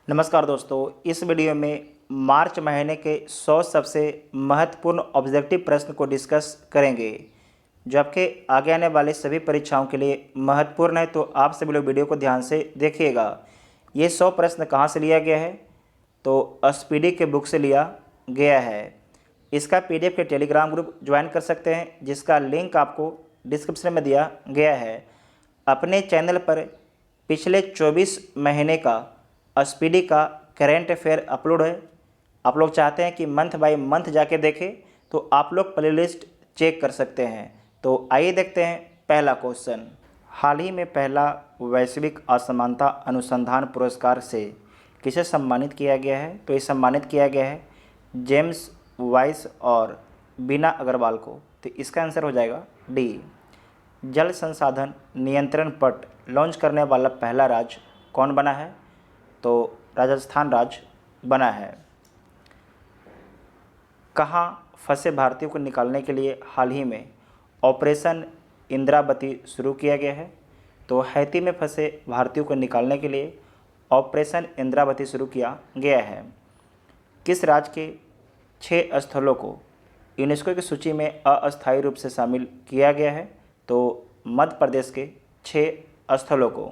नमस्कार दोस्तों, इस वीडियो में मार्च महीने के 100 सबसे महत्वपूर्ण ऑब्जेक्टिव प्रश्न को डिस्कस करेंगे जो आपके आगे आने वाले सभी परीक्षाओं के लिए महत्वपूर्ण है। तो आप सभी लोग वीडियो को ध्यान से देखिएगा। ये 100 प्रश्न कहाँ से लिया गया है? तो स्पीडी के बुक से लिया गया है। इसका PDF के टेलीग्राम ग्रुप ज्वाइन कर सकते हैं, जिसका लिंक आपको डिस्क्रिप्शन में दिया गया है। अपने चैनल पर पिछले 24 महीने का स्पीडी का करेंट अफेयर अपलोड है। आप लोग चाहते हैं कि मंथ बाय मंथ जाके देखें तो आप लोग प्लेलिस्ट चेक कर सकते हैं। तो आइए देखते हैं पहला क्वेश्चन। हाल ही में पहला वैश्विक असमानता अनुसंधान पुरस्कार से किसे सम्मानित किया गया है? तो ये सम्मानित किया गया है जेम्स वाइस और बीना अग्रवाल को। तो इसका आंसर हो जाएगा डी। जल संसाधन नियंत्रण पट लॉन्च करने वाला पहला राज्य कौन बना है? तो राजस्थान राज्य बना है। कहाँ फंसे भारतीयों को निकालने के लिए हाल ही में ऑपरेशन इंद्रावती शुरू किया गया है? तो हैती में फंसे भारतीयों को निकालने के लिए ऑपरेशन इंद्रावती शुरू किया गया है। किस राज्य के 6 स्थलों को यूनेस्को की सूची में अस्थायी रूप से शामिल किया गया है? तो मध्य प्रदेश के 6 स्थलों को।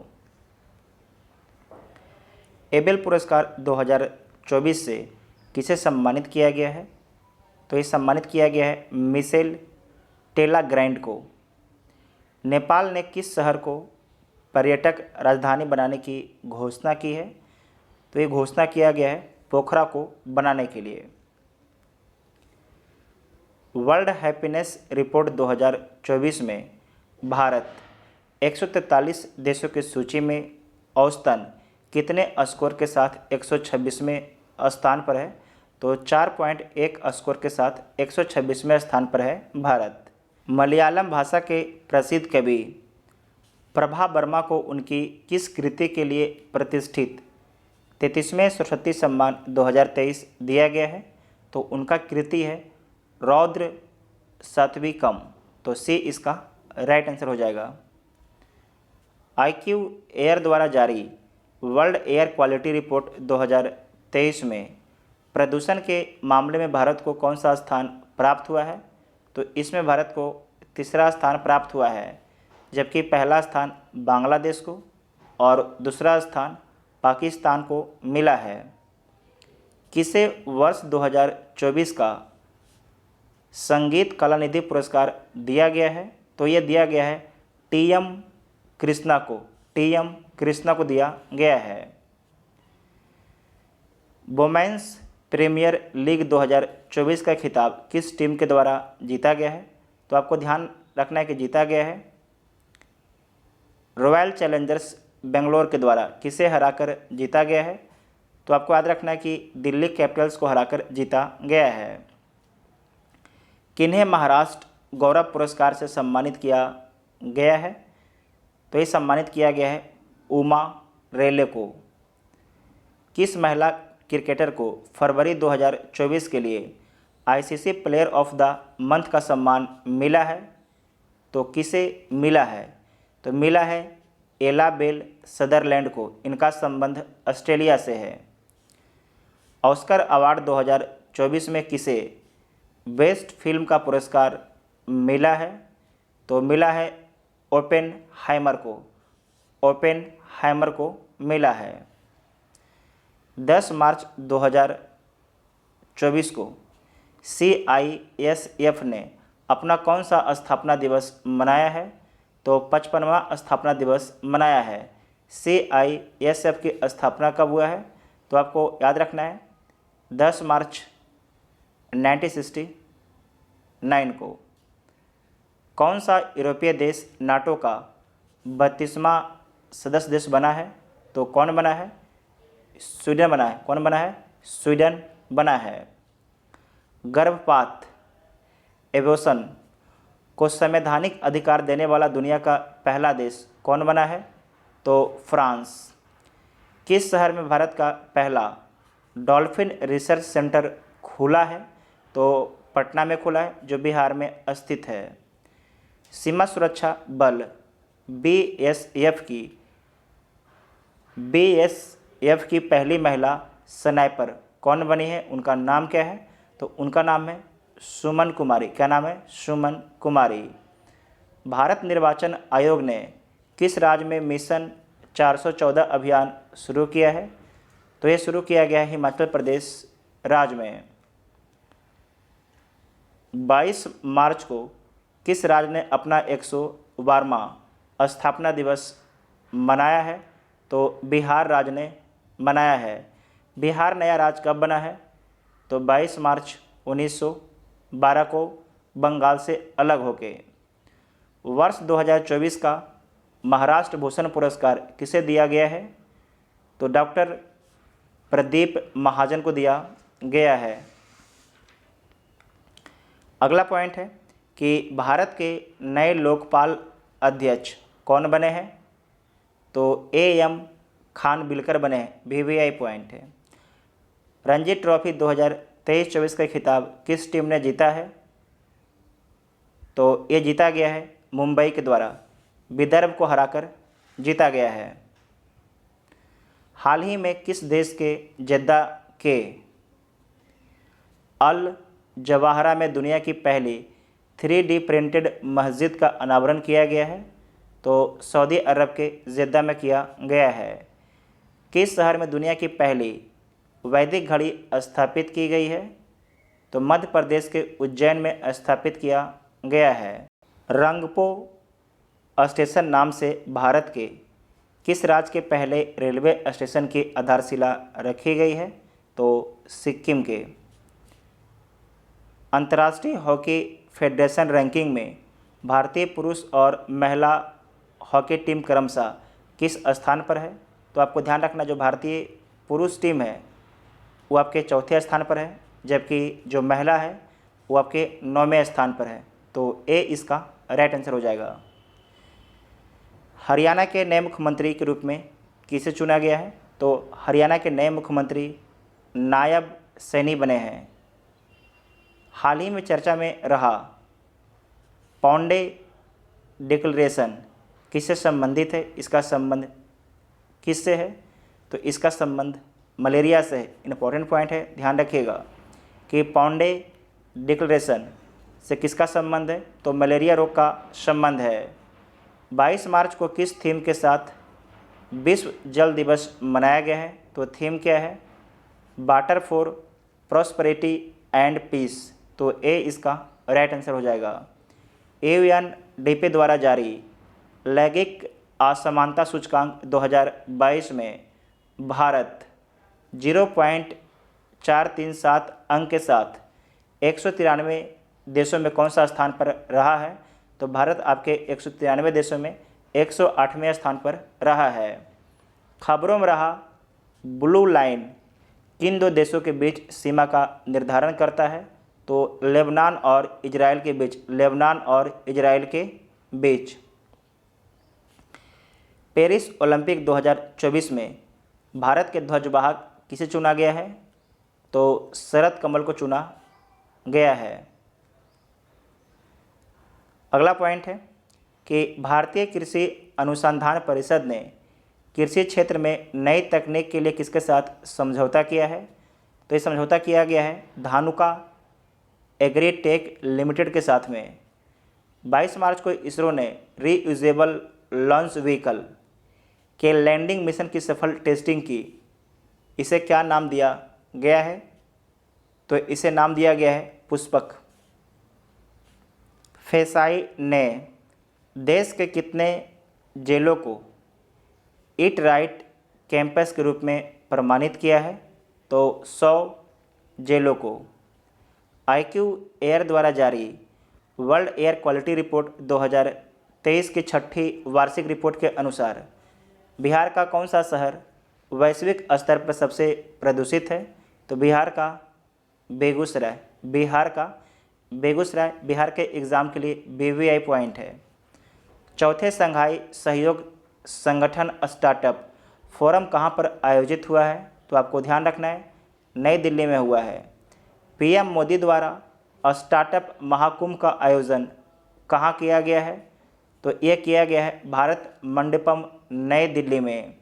एबेल पुरस्कार 2024 से किसे सम्मानित किया गया है? तो ये सम्मानित किया गया है मिशेल टेलाग्रैंड को। नेपाल ने किस शहर को पर्यटक राजधानी बनाने की घोषणा की है? तो ये घोषणा किया गया है पोखरा को बनाने के लिए। वर्ल्ड हैप्पीनेस रिपोर्ट 2024 में भारत 143 देशों की सूची में औसतन कितने स्कोर के साथ 126वें स्थान पर है? तो 4.1 स्कोर के साथ 126वें स्थान पर है भारत। मलयालम भाषा के प्रसिद्ध कवि प्रभा वर्मा को उनकी किस कृति के लिए प्रतिष्ठित 33वें सरस्वती सम्मान 2023 दिया गया है? तो उनका कृति है रौद्र सात्विकम। तो सी इसका राइट आंसर हो जाएगा। IQ एयर द्वारा जारी वर्ल्ड एयर क्वालिटी रिपोर्ट 2023 में प्रदूषण के मामले में भारत को कौन सा स्थान प्राप्त हुआ है? तो इसमें भारत को तीसरा स्थान प्राप्त हुआ है, जबकि पहला स्थान बांग्लादेश को और दूसरा स्थान पाकिस्तान को मिला है। किसे वर्ष 2024 का संगीत कलानिधि पुरस्कार दिया गया है? तो ये दिया गया है TM कृष्णा को। TM कृष्णा को दिया गया है। वुमेन्स प्रीमियर लीग 2024 का खिताब किस टीम के द्वारा जीता गया है? तो आपको ध्यान रखना है कि जीता गया है रॉयल चैलेंजर्स बेंगलोर के द्वारा। किसे हराकर जीता गया है? तो आपको याद रखना है कि दिल्ली कैपिटल्स को हराकर जीता गया है। किन्हें महाराष्ट्र गौरव पुरस्कार से सम्मानित किया गया है? तो ये सम्मानित किया गया है उमा रेले को। किस महिला क्रिकेटर को फरवरी 2024 के लिए ICC player of the month का सम्मान मिला है? तो किसे मिला है? तो मिला है एला बेल सदरलैंड को। इनका संबंध ऑस्ट्रेलिया से है। ऑस्कर अवार्ड 2024 में किसे बेस्ट फिल्म का पुरस्कार मिला है? तो मिला है ओपेनहाइमर को। ओपेनहाइमर को मिला है। 10 मार्च 2024 को CISF ने अपना कौन सा स्थापना दिवस मनाया है? तो 55वां स्थापना दिवस मनाया है। CISF की स्थापना कब हुआ है? तो आपको याद रखना है 10 मार्च 1969 को। कौन सा यूरोपीय देश नाटो का 32वां सदस्य देश बना है? तो कौन बना है? स्वीडन बना है। कौन बना है? स्वीडन बना है। गर्भपात एबॉर्शन को संवैधानिक अधिकार देने वाला दुनिया का पहला देश कौन बना है? तो फ्रांस। किस शहर में भारत का पहला डॉल्फिन रिसर्च सेंटर खुला है? तो पटना में खुला है, जो बिहार में स्थित है। सीमा सुरक्षा बल BSF की एफ की पहली महिला स्नाइपर कौन बनी है, उनका नाम क्या है? तो उनका नाम है सुमन कुमारी। क्या नाम है? सुमन कुमारी। भारत निर्वाचन आयोग ने किस राज्य में मिशन 414 अभियान शुरू किया है? तो ये शुरू किया गया है हिमाचल प्रदेश राज्य में। 22 मार्च को किस राज्य ने अपना 112वां स्थापना दिवस मनाया है? तो बिहार राज्य ने मनाया है। बिहार नया राज्य कब बना है? तो 22 मार्च 1912 को बंगाल से अलग होके। वर्ष 2024 का महाराष्ट्र भूषण पुरस्कार किसे दिया गया है? तो डॉक्टर प्रदीप महाजन को दिया गया है। अगला पॉइंट है कि भारत के नए लोकपाल अध्यक्ष कौन बने हैं? तो AM खान विलकर बने हैं। VVI पॉइंट है। रणजी ट्रॉफी 2023-24 का खिताब किस टीम ने जीता है? तो ये जीता गया है मुंबई के द्वारा, विदर्भ को हराकर जीता गया है। हाल ही में किस देश के जेद्दा के अल जवाहरा में दुनिया की पहली 3D प्रिंटेड मस्जिद का अनावरण किया गया है? तो सऊदी अरब के जेद्दा में किया गया है। किस शहर में दुनिया की पहली वैदिक घड़ी स्थापित की गई है? तो मध्य प्रदेश के उज्जैन में स्थापित किया गया है। रंगपो स्टेशन नाम से भारत के किस राज्य के पहले रेलवे स्टेशन की आधारशिला रखी गई है? तो सिक्किम के। अंतर्राष्ट्रीय हॉकी फेडरेशन रैंकिंग में भारतीय पुरुष और महिला हॉकी टीम क्रमशः किस स्थान पर है? तो आपको ध्यान रखना, जो भारतीय पुरुष टीम है वो आपके चौथे स्थान पर है, जबकि जो महिला है वो आपके 9वें स्थान पर है। तो ए इसका राइट आंसर हो जाएगा। हरियाणा के नए मुख्यमंत्री के रूप में किसे चुना गया है? तो हरियाणा के नए मुख्यमंत्री नायब सैनी बने हैं। हाल ही में चर्चा में रहा पौंडे डिक्लेरेशन किससे संबंधित है? इसका संबंध किससे है? तो इसका संबंध मलेरिया से है। इम्पोर्टेंट पॉइंट है, ध्यान रखिएगा कि पौंडे डिक्लेरेशन से किसका संबंध है? तो मलेरिया रोग का संबंध है। 22 मार्च को किस थीम के साथ विश्व जल दिवस मनाया गया है? तो थीम क्या है? Water for prosperity and peace. तो ए इसका राइट आंसर हो जाएगा। UNDP द्वारा जारी लैंगिक असमानता सूचकांक 2022 में भारत 0.437 अंक के साथ 193 देशों में कौन सा स्थान पर रहा है? तो भारत आपके 193 देशों में 108वें स्थान पर रहा है। खबरों में रहा ब्लू लाइन किन दो देशों के बीच सीमा का निर्धारण करता है? तो लेबनान और इजराइल के बीच। लेबनान और इजराइल के बीच। पेरिस ओलंपिक 2024 में भारत के ध्वजवाहक किसे चुना गया है? तो शरद कमल को चुना गया है। अगला पॉइंट है कि भारतीय कृषि अनुसंधान परिषद ने कृषि क्षेत्र में नई तकनीक के लिए किसके साथ समझौता किया है? तो ये समझौता किया गया है धानुका एग्रीटेक लिमिटेड के साथ में। 22 मार्च को इसरो ने रीयूजेबल लॉन्च व्हीकल के लैंडिंग मिशन की सफल टेस्टिंग की। इसे क्या नाम दिया गया है? तो इसे नाम दिया गया है पुष्पक। फेसाई ने देश के कितने जेलों को ईट राइट कैंपस के रूप में प्रमाणित किया है? तो 100 जेलों को। IQ एयर द्वारा जारी वर्ल्ड एयर क्वालिटी रिपोर्ट 2023 की 6ठी वार्षिक रिपोर्ट के अनुसार बिहार का कौन सा शहर वैश्विक स्तर पर सबसे प्रदूषित है? तो बिहार का बेगूसराय। बिहार के एग्ज़ाम के लिए VVI पॉइंट है। चौथे संघाई सहयोग संगठन स्टार्टअप फोरम कहाँ पर आयोजित हुआ है? तो आपको ध्यान रखना है, नई दिल्ली में हुआ है। PM मोदी द्वारा स्टार्टअप महाकुंभ का आयोजन कहाँ किया गया है? तो ये किया गया है भारत मंडपम नई दिल्ली में।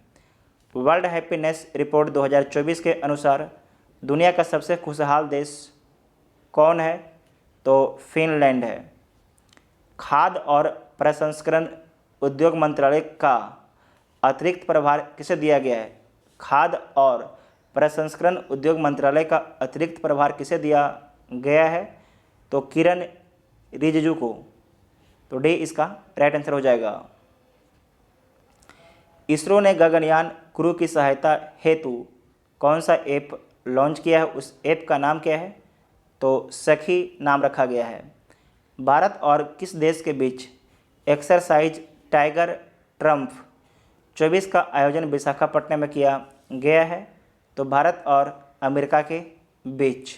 वर्ल्ड हैप्पीनेस रिपोर्ट 2024 के अनुसार दुनिया का सबसे खुशहाल देश कौन है? तो फिनलैंड है। खाद्य और प्रसंस्करण उद्योग मंत्रालय का अतिरिक्त प्रभार किसे दिया गया है? खाद्य और प्रसंस्करण उद्योग मंत्रालय का अतिरिक्त प्रभार किसे दिया गया है? तो किरण रिजिजू को। तो डी इसका राइट आंसर हो जाएगा। इसरो ने गगनयान क्रू की सहायता हेतु कौन सा ऐप लॉन्च किया है? उस ऐप का नाम क्या है? तो सखी नाम रखा गया है। भारत और किस देश के बीच एक्सरसाइज टाइगर ट्रम्प 24 का आयोजन विशाखापट्टनम में किया गया है? तो भारत और अमेरिका के बीच।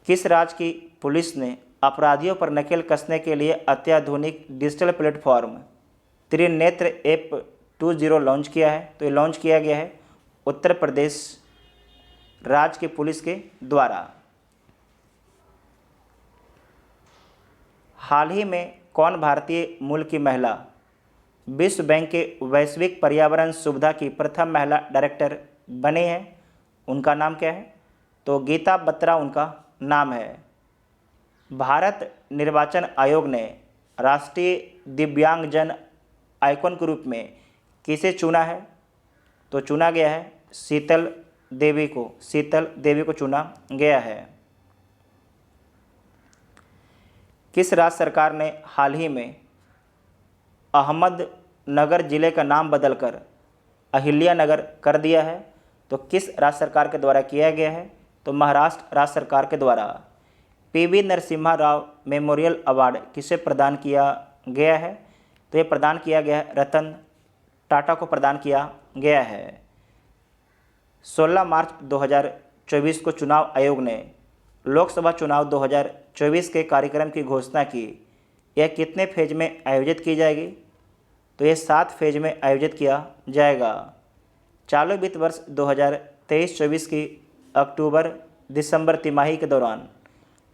किस राज्य की पुलिस ने अपराधियों पर नकेल कसने के लिए अत्याधुनिक digital platform Trinetra app 20 launch किया है? तो ये लॉन्च किया गया है उत्तर प्रदेश राज्य की पुलिस के द्वारा। हाल ही में कौन भारतीय मूल की महिला विश्व बैंक के वैश्विक पर्यावरण सुविधा की प्रथम महिला डायरेक्टर बनी है? उनका नाम क्या है? तो गीता बत्रा उनका नाम है। भारत निर्वाचन आयोग ने राष्ट्रीय दिव्यांगजन आइकॉन के रूप में किसे चुना है? तो चुना गया है शीतल देवी को चुना गया है। किस राज्य सरकार ने हाल ही में अहमदनगर जिले का नाम बदलकर अहिल्यानगर कर दिया है? तो किस राज्य सरकार के द्वारा किया गया है? तो महाराष्ट्र राज्य सरकार के द्वारा। PV Narasimha Rao memorial award किसे प्रदान किया गया है? तो ये प्रदान किया गया है रतन टाटा को प्रदान किया गया है। 16 मार्च 2024 को चुनाव आयोग ने लोकसभा चुनाव 2024 के कार्यक्रम की घोषणा की। यह कितने फेज में आयोजित की जाएगी? तो ये 7 फेज में आयोजित किया जाएगा। चालू वित्त वर्ष 2023-24 की अक्टूबर-दिसंबर तिमाही के दौरान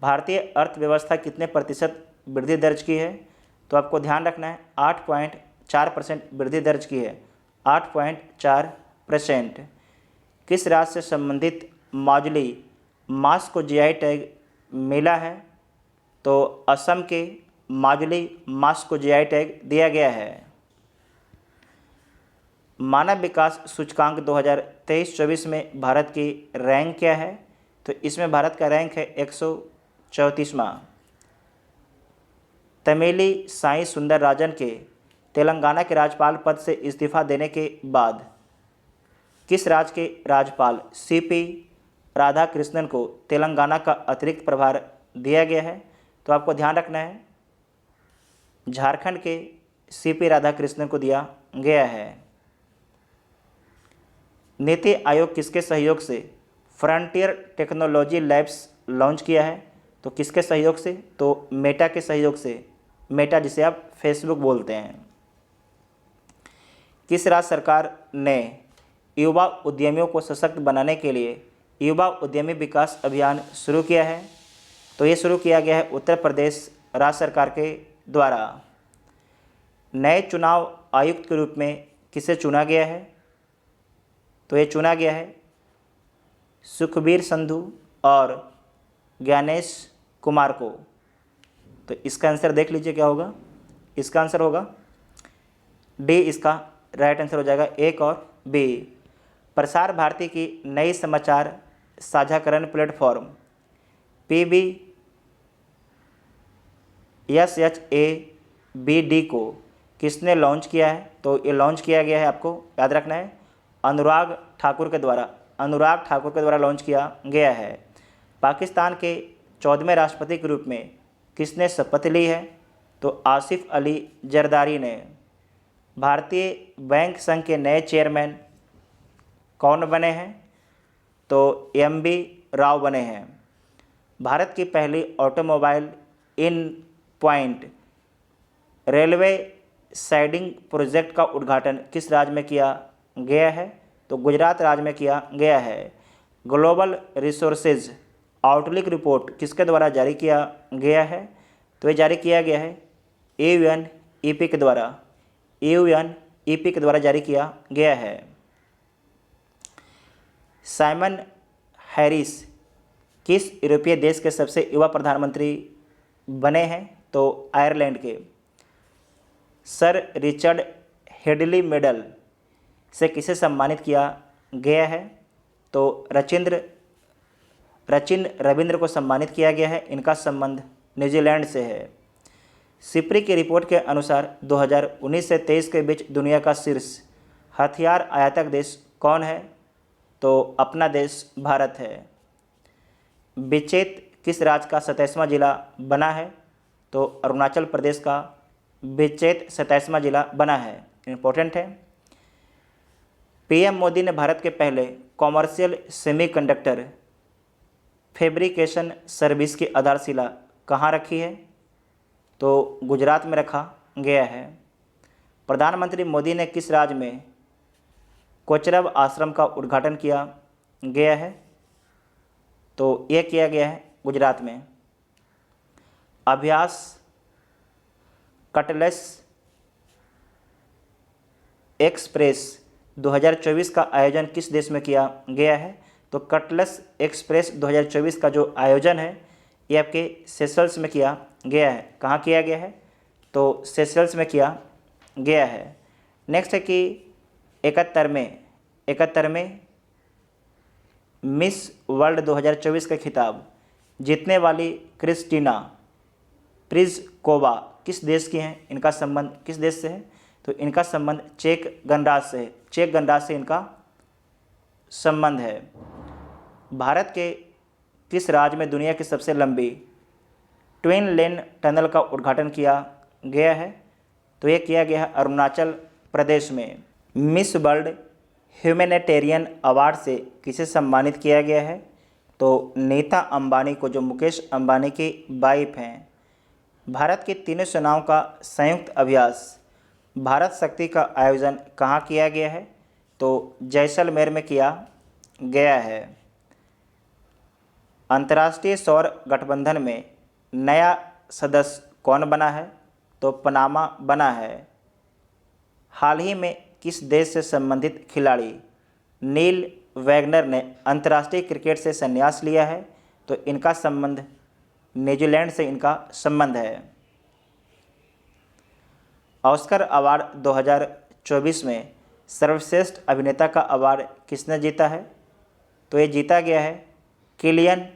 भारतीय अर्थव्यवस्था कितने प्रतिशत वृद्धि दर्ज की है? तो आपको ध्यान रखना है 8.4% वृद्धि दर्ज की है, 8.4%। किस राज्य से संबंधित माजुली मांस को जीआई टैग मिला है? तो असम के माजुली मांस को जीआई टैग दिया गया है। मानव विकास सूचकांक 2023-24 में भारत की रैंक क्या है? तो इसमें भारत का रैंक है 134वां। तमिली साई सुंदर राजन के तेलंगाना के राज्यपाल पद से इस्तीफा देने के बाद किस राज्य के राज्यपाल सीपी राधाकृष्णन को तेलंगाना का अतिरिक्त प्रभार दिया गया है? तो आपको ध्यान रखना है झारखंड के सीपी राधाकृष्णन को दिया गया है। नीति आयोग किसके सहयोग से फ्रंटियर टेक्नोलॉजी लैब्स लॉन्च किया है? तो किसके सहयोग से? तो मेटा के सहयोग से, मेटा जिसे आप फेसबुक बोलते हैं। किस राज्य सरकार ने युवा उद्यमियों को सशक्त बनाने के लिए युवा उद्यमी विकास अभियान शुरू किया है? तो ये शुरू किया गया है उत्तर प्रदेश राज्य सरकार के द्वारा। नए चुनाव आयुक्त के रूप में किसे चुना गया है? तो ये चुना गया है सुखबीर संधू और ज्ञानेश कुमार को। तो इसका आंसर देख लीजिए क्या होगा। इसका आंसर होगा डी, इसका राइट आंसर हो जाएगा। एक और बी। प्रसार भारती की नई समाचार साझाकरण प्लेटफॉर्म PBSHABD को किसने लॉन्च किया है? तो ये लॉन्च किया गया है, आपको याद रखना है, अनुराग ठाकुर के द्वारा लॉन्च किया गया है। पाकिस्तान के 14वें राष्ट्रपति के रूप में किसने शपथ ली है? तो आसिफ अली जरदारी ने। भारतीय बैंक संघ के नए चेयरमैन कौन बने हैं? तो MB राव बने हैं। भारत की पहली ऑटोमोबाइल इन पॉइंट रेलवे साइडिंग प्रोजेक्ट का उद्घाटन किस राज्य में किया गया है? तो गुजरात राज्य में किया गया है। ग्लोबल रिसोर्सेज आउटलुक रिपोर्ट किसके द्वारा जारी किया गया है? तो ये जारी किया गया है UNEP के द्वारा। ईपी के द्वारा जारी किया गया है। साइमन हैरिस किस यूरोपीय देश के सबसे युवा प्रधानमंत्री बने हैं? तो आयरलैंड के। सर रिचर्ड हेडली मेडल से किसे सम्मानित किया गया है? तो रचिन रविंद्र को सम्मानित किया गया है। इनका संबंध न्यूजीलैंड से है। सिप्री की रिपोर्ट के अनुसार 2019 से 23 के बीच दुनिया का शीर्ष हथियार आयातक देश कौन है? तो अपना देश भारत है। बिचेत किस राज्य का 27वां जिला बना है? तो अरुणाचल प्रदेश का बिचेत 27वां जिला बना है। इम्पोर्टेंट है। पीएम मोदी ने भारत के पहले कॉमर्शियल सेमीकंडक्टर फैब्रिकेशन सर्विस की आधारशिला कहाँ रखी है? तो गुजरात में रखा गया है। प्रधानमंत्री मोदी ने किस राज्य में कोचरब आश्रम का उद्घाटन किया गया है? तो यह किया गया है गुजरात में। अभ्यास कटलेस एक्सप्रेस 2024 का आयोजन किस देश में किया गया है? तो कटलेस एक्सप्रेस 2024 का जो आयोजन है ये आपके सेशल्स में किया गया है। कहाँ किया गया है? तो सेशल्स में किया गया है। नेक्स्ट है कि 71वें मिस वर्ल्ड 2024 का खिताब जीतने वाली क्रिस्टीना प्रिजकोवा किस देश की हैं? इनका संबंध किस देश से है? तो इनका संबंध चेक गणराज्य से है। चेक गणराज्य से इनका संबंध है। भारत के किस राज्य में दुनिया की सबसे लंबी ट्विन लेन टनल का उद्घाटन किया गया है? तो ये किया गया है अरुणाचल प्रदेश में। मिस वर्ल्ड ह्यूमैनिटेरियन अवार्ड से किसे सम्मानित किया गया है? तो नीता अंबानी को, जो मुकेश अंबानी की वाइफ हैं। भारत की तीनों सेनाओं का संयुक्त अभ्यास भारत शक्ति का आयोजन कहाँ किया गया है? तो जैसलमेर में किया गया है। अंतर्राष्ट्रीय सौर गठबंधन में नया सदस्य कौन बना है? तो पनामा बना है। हाल ही में किस देश से संबंधित खिलाड़ी नील वैगनर ने अंतर्राष्ट्रीय क्रिकेट से संन्यास लिया है? तो इनका संबंध न्यूजीलैंड से इनका संबंध है। ऑस्कर अवार्ड 2024 में सर्वश्रेष्ठ अभिनेता का अवार्ड किसने जीता है? तो ये जीता गया है किलियन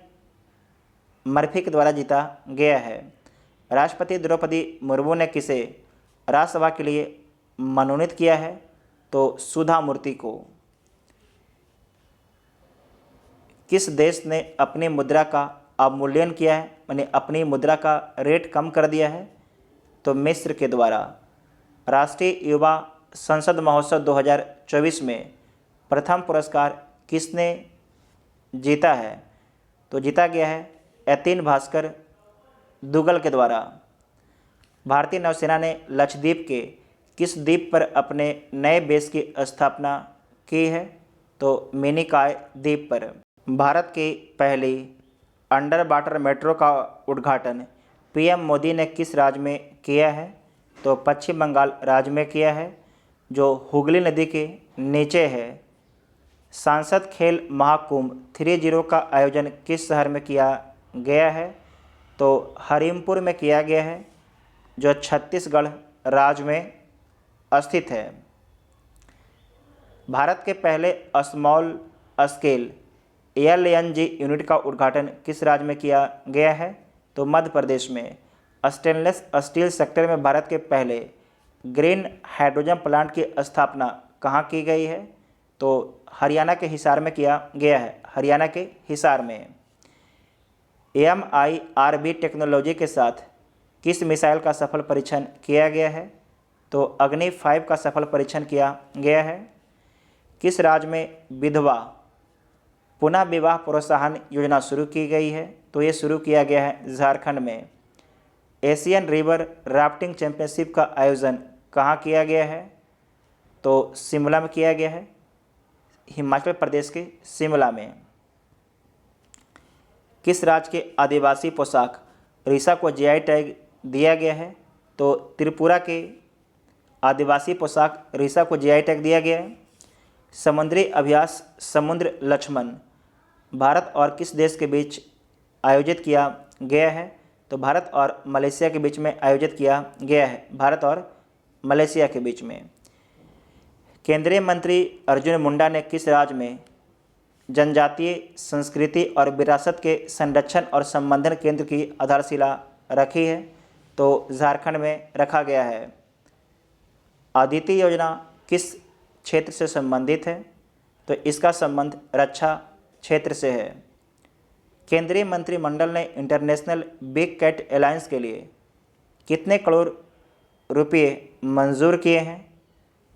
मर्फी के द्वारा जीता गया है। राष्ट्रपति द्रौपदी मुर्मू ने किसे राज्यसभा के लिए मनोनीत किया है? तो सुधा मूर्ति को। किस देश ने अपनी मुद्रा का अवमूल्यन किया है, यानी अपनी मुद्रा का रेट कम कर दिया है? तो मिस्र के द्वारा। राष्ट्रीय युवा संसद महोत्सव 2024 में प्रथम पुरस्कार किसने जीता है? तो जीता गया है यतीन भास्कर दुगल के द्वारा। भारतीय नौसेना ने लक्षद्वीप के किस द्वीप पर अपने नए बेस की स्थापना की है? तो मिनिकॉय द्वीप पर। भारत की पहली अंडर वाटर मेट्रो का उद्घाटन पीएम मोदी ने किस राज्य में किया है? तो पश्चिम बंगाल राज्य में किया है, जो हुगली नदी के नीचे है। सांसद खेल महाकुंभ 30 का आयोजन किस शहर में किया गया है? तो हरिमपुर में किया गया है, जो छत्तीसगढ़ राज्य में स्थित है। भारत के पहले स्मॉल स्केल एलएनजी यूनिट का उद्घाटन किस राज्य में किया गया है? तो मध्य प्रदेश में। स्टेनलेस स्टील सेक्टर में भारत के पहले ग्रीन हाइड्रोजन प्लांट की स्थापना कहाँ की गई है? तो हरियाणा के हिसार में किया गया है। हरियाणा के हिसार में। MIRV टेक्नोलॉजी के साथ किस मिसाइल का सफल परीक्षण किया गया है? तो अग्नि 5 का सफल परीक्षण किया गया है। किस राज्य में विधवा पुनः विवाह प्रोत्साहन योजना शुरू की गई है? तो ये शुरू किया गया है झारखंड में। एशियन रिवर राफ्टिंग चैंपियनशिप का आयोजन कहाँ किया गया है? तो शिमला में किया गया है, हिमाचल प्रदेश के शिमला में। किस राज्य के आदिवासी पोशाक रीसा को GI टैग दिया गया है? तो त्रिपुरा के आदिवासी पोशाक रीसा को जीआई टैग दिया गया है। समुद्री अभ्यास समुद्र लक्ष्मण भारत और किस देश के बीच आयोजित किया गया है? तो भारत और मलेशिया के बीच में आयोजित किया गया है, भारत और मलेशिया के बीच में। केंद्रीय मंत्री अर्जुन मुंडा ने किस राज्य में जनजातीय संस्कृति और विरासत के संरक्षण और संवर्धन केंद्र की आधारशिला रखी है? तो झारखंड में रखा गया है। अदिति योजना किस क्षेत्र से संबंधित है? तो इसका संबंध रक्षा क्षेत्र से है। केंद्रीय मंत्रिमंडल ने इंटरनेशनल बिग कैट अलायंस के लिए कितने करोड़ रुपये मंजूर किए हैं?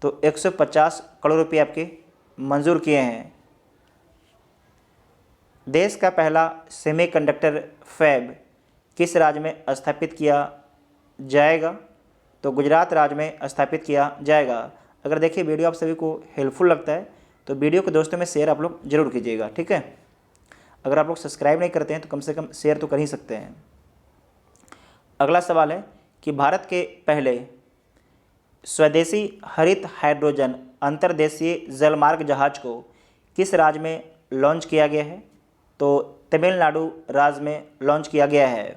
तो 150 करोड़ रुपये आपके मंजूर किए हैं। देश का पहला सेमीकंडक्टर फैब किस राज्य में स्थापित किया जाएगा? तो गुजरात राज्य में स्थापित किया जाएगा। अगर देखिए वीडियो आप सभी को हेल्पफुल लगता है तो वीडियो को दोस्तों में शेयर आप लोग जरूर कीजिएगा, ठीक है। अगर आप लोग सब्सक्राइब नहीं करते हैं तो कम से कम शेयर तो कर ही सकते हैं। अगला सवाल है कि भारत के पहले स्वदेशी हरित हाइड्रोजन अंतर्देशीय जलमार्ग जहाज को किस राज्य में लॉन्च किया गया है? तो तमिलनाडु राज्य में लॉन्च किया गया है।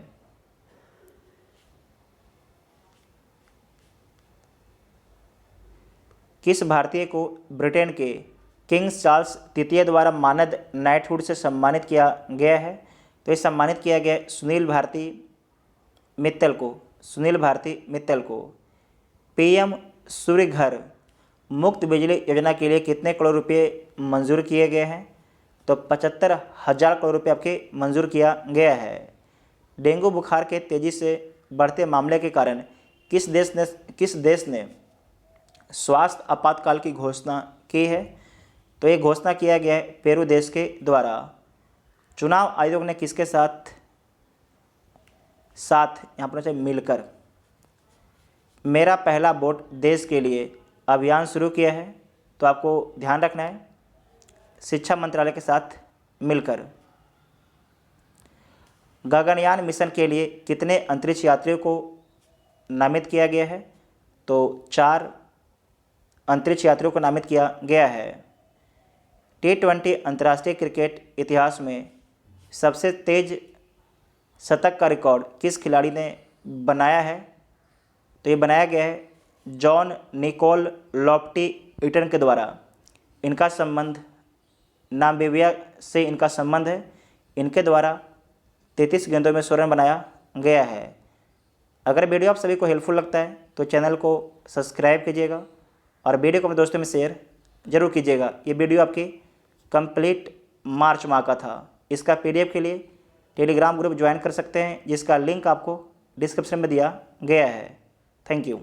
किस भारतीय को ब्रिटेन के किंग्स चार्ल्स तृतीय द्वारा मानद नाइटहुड से सम्मानित किया गया है? तो ये सम्मानित किया गया सुनील भारती मित्तल को। पीएम सूर्य घर मुफ्त बिजली योजना के लिए कितने करोड़ रुपए मंजूर किए गए हैं? तो 75,000 करोड़ रुपये आपके मंजूर किया गया है। डेंगू बुखार के तेज़ी से बढ़ते मामले के कारण किस देश ने स्वास्थ्य आपातकाल की घोषणा की है? तो ये घोषणा किया गया है पेरू देश के द्वारा। चुनाव आयोग ने किसके साथ यहाँ पर मिलकर मेरा पहला वोट देश के लिए अभियान शुरू किया है? तो आपको ध्यान रखना है, शिक्षा मंत्रालय के साथ मिलकर। गगनयान मिशन के लिए कितने अंतरिक्ष यात्रियों को नामित किया गया है? तो 4 अंतरिक्ष यात्रियों को नामित किया गया है। T20 अंतर्राष्ट्रीय क्रिकेट इतिहास में सबसे तेज शतक का रिकॉर्ड किस खिलाड़ी ने बनाया है? तो ये बनाया गया है जॉन निकोल लॉफ्टी ईटन के द्वारा। इनका संबंध नामीबिया से इनका संबंध है। इनके द्वारा 33 गेंदों में 100 रन बनाया गया है। अगर वीडियो आप सभी को हेल्पफुल लगता है तो चैनल को सब्सक्राइब कीजिएगा और वीडियो को अपने दोस्तों में शेयर जरूर कीजिएगा। ये वीडियो आपकी कंप्लीट मार्च माह का था। इसका PDF के लिए टेलीग्राम ग्रुप ज्वाइन कर सकते हैं, जिसका लिंक आपको डिस्क्रिप्शन में दिया गया है। Thank you.